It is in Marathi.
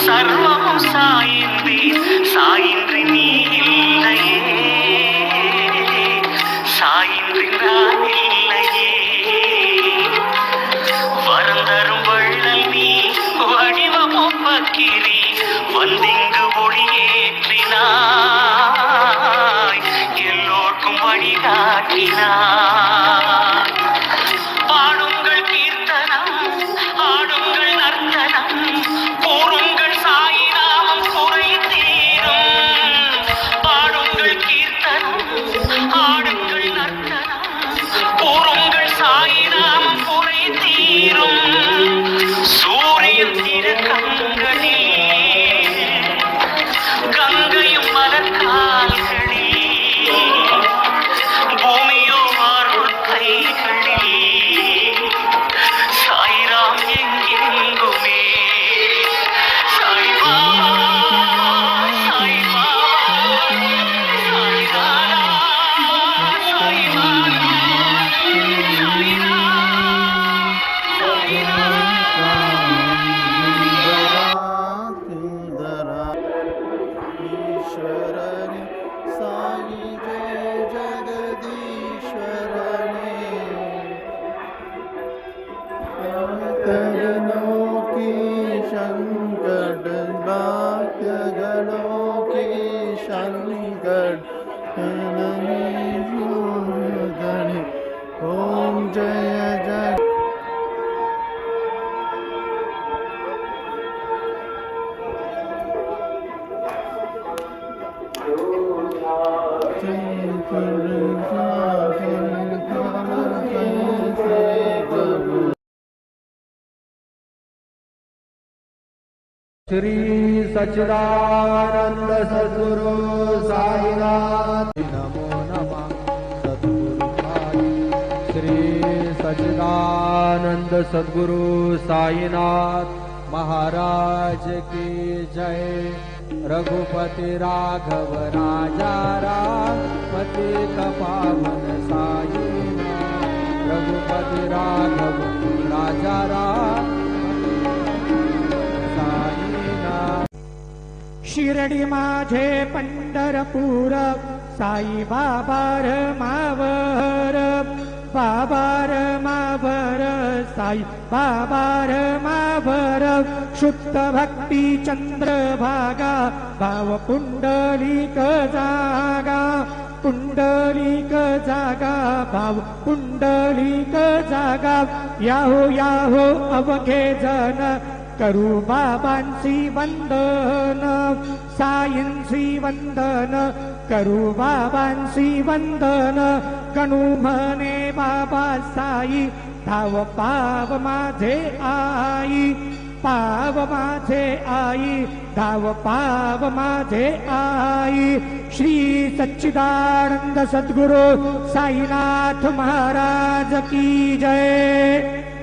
சர்வமும் சாயின்றி நீ இல்லையே, சாயின்றி நான் இல்லையே. வரந்தரும் வள்ளல் நீ வடிவமும் பக்கிரி வந்திங்கு ஒளியேற்றினாய், எல்லோர்க்கும் வழிகாட்டினாய். பாடுங்கள் கீர்த்தனம், ஆடுங்கள் நர்த்தனம், கூறுங்கள் சாயி நாமம் குறை தீரும். பாடுங்கள் கீர்த்தனம், ஆடுங்கள் நர்த்தனம், கூறுங்கள் சாயி நாமம் குறை தீரும். சூரியன் திருக்கண்களில், கங்கையும் மலர்கால்களில், பூமியோ அருள் கைகளில், சாய்ராம் எங்கெங்குமே. சாய் பாபா, சாய் பாபா, சாய் தானா, சாய் பாபா, சாய் தானா, ईश्वरने साई जय जगदीश्वरने, तरनों की संकट भाग्य गणों की संकट गणे। ओम जय जय श्री सच्चिदानंद सद्गुरु साईनाथ नमो नमः सद्गुरु साई। श्री सच्चिदानंद सद्गुरु साईनाथ महाराज की जय। रघुपति राघव राजा राम पतित पावन साईनाथ। रघुपति राघव राजा राम शिरडी माझे पंढरपूर, साई बाबा रमावर, बाबा रमावर, साई बाबा रमावर। शुद्ध भक्ती चंद्रभागा, भाव पुंडलिक जागा, पुंडलिक जागा, भाव पुंडलिक जागा। याहो याहो अवघे जन, करू बाबांची वंदन, साईंची वंदन, करू बाबांची वंदन। गणू म्हणे बाबा साई, धाव पाव माझे आई, पाव माझे आई, धाव पाव माझे आई। श्री सच्चिदानंद सद्गुरु साईनाथ महाराज की जय।